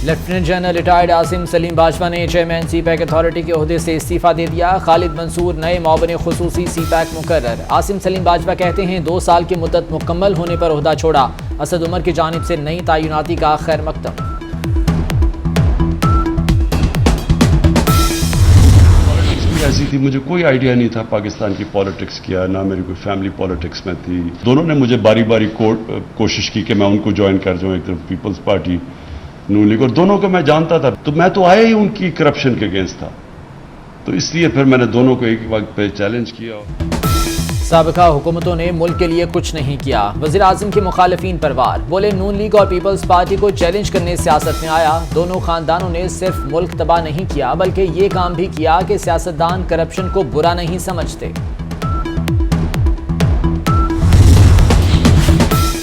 Lieutenant general retired Asim Salim Bajwa ने chairman CPEC authority के ओहदे से इस्तीफा दे दिया। खालिद मंसूर नए मौबन खुसूसी सीपैक मुकर्रर। आसिम सलीम बाजवा कहते हैं 2 साल की मुद्दत मुकम्मल होने पर ओहदा छोड़ा। असद उमर की जानिब से नई तैनाती का खैर मकदम। ऐसी थी, मुझे कोई आइडिया नहीं था पाकिस्तान की पॉलिटिक्स किया, ना मेरी कोई फैमिली पॉलिटिक्स में थी। दोनों ने मुझे बारी बारी कोशिश की कि मैं उनको ज्वाइन कर जाऊं, एक तरफ पीपल्स पार्टी नून लीग, और दोनों को मैं जानता था, तो मैं तो आया ही उनकी करप्शन के अगेंस्ट था, तो इसलिए फिर मैंने दोनों को एक वक्त पे चैलेंज किया। साबिका हुकूमतों ने मुल्क के लिए कुछ नहीं किया। वज़ीर आज़म के मुखालिफिन पर वार। बोले नून लीग और पीपल्स पार्टी को चैलेंज करने सियासत में आया। दोनों खानदानों ने सिर्फ मुल्क तबाह नहीं किया बल्कि ये काम भी किया कि सियासतदान करप्शन को बुरा नहीं समझते।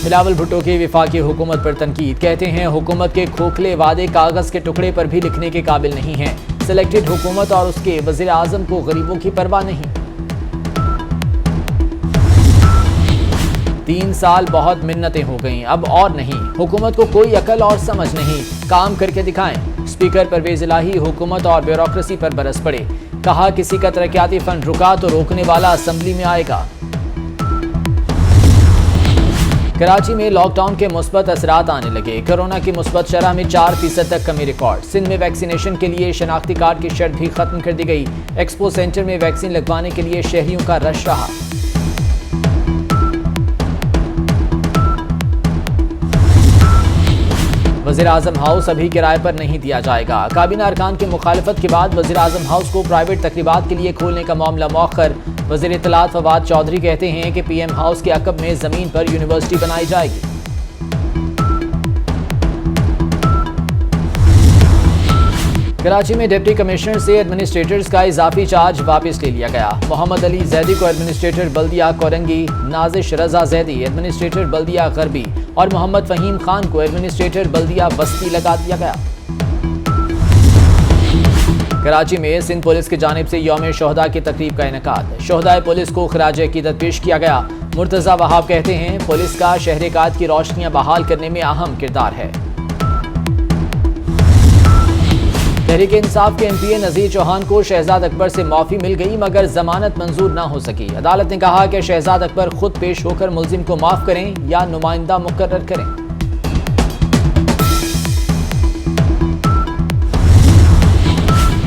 बिलावल भुट्टो की वफाकी हुकूमत पर तनकीद। कहते हैं हुकूमत के खोखले वादे कागज के टुकड़े पर भी लिखने के काबिल नहीं है। सिलेक्टेड हुकूमत और उसके वज़ीर आज़म को गरीबों की परवाह नहीं। 3 साल बहुत मिन्नतें हो गईं, अब और नहीं। हुकूमत को कोई अकल और समझ नहीं, काम करके दिखाएं। स्पीकर परवेज इलाही हुकूमत और ब्यूरोक्रेसी पर बरस पड़े। कहा किसी का तरक्याती फंड रुका तो रोकने वाला असेंबली में आएगा। कराची में लॉकडाउन के मुस्बत असरात आने लगे। कोरोना की मुस्बत शरह में 4% तक कमी रिकॉर्ड। सिंध में वैक्सीनेशन के लिए शनाख्ती कार्ड की शर्त भी खत्म कर दी गई। एक्सपो सेंटर में वैक्सीन लगवाने के लिए शहरियों का रश रहा। वज़ीर आज़म हाउस अभी किराए पर नहीं दिया जाएगा। काबीना अरकान की मुखालफत के बाद वज़ीर आज़म हाउस को प्राइवेट तकरीबात के लिए खोलने का मामला मौखर। वज़ीर इत्तलात फवाद चौधरी कहते हैं कि PM हाउस के अकब में ज़मीन पर यूनिवर्सिटी बनाई जाएगी। कराची में डिप्टी कमिश्नर से एडमिनिस्ट्रेटर्स का इजाफी चार्ज वापस ले लिया गया। मोहम्मद अली जैदी को एडमिनिस्ट्रेटर बल्दिया कोरंगी, नाजिश रजा जैदी एडमिनिस्ट्रेटर बल्दिया गरबी और मोहम्मद फहीम खान को एडमिनिस्ट्रेटर बल्दिया बस्ती लगा दिया गया। कराची में सिंध पुलिस की जानिब से यौम शोहदा की तकरीब का इनेकाद। शोहदाए पुलिस को खराज अकीदत पेश किया गया। मुर्तज़ा वहाब कहते हैं पुलिस का शहर-ए-काद की रोशनियां बहाल करने में अहम किरदार है। तहरीक इंसाफ के MPA नज़ीर चौहान को शहजाद अकबर से माफी मिल गई मगर जमानत मंजूर न हो सकी। अदालत ने कहा कि शहजाद अकबर खुद पेश होकर मुल्जिम को माफ करें या नुमाइंदा मुकर्रर करें।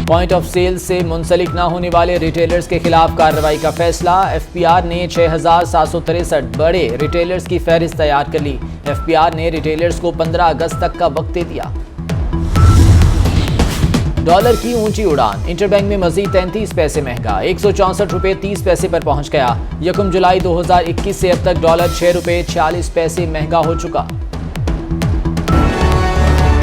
पॉइंट ऑफ सेल से मुंसलिक न होने वाले रिटेलर्स के खिलाफ कार्रवाई का फैसला। FPR ने 6763 बड़े रिटेलर्स की फहरिस्त तैयार कर ली। FPR ने रिटेलर्स को 15 अगस्त तक का वक्त दे दिया। डॉलर की ऊंची उड़ान। इंटरबैंक में मजीद 33 पैसे महंगा, 164 रुपये 30 पैसे पर पहुंच गया। 1 जुलाई 2021 से अब तक डॉलर 6 रुपये 46 पैसे महंगा हो चुका।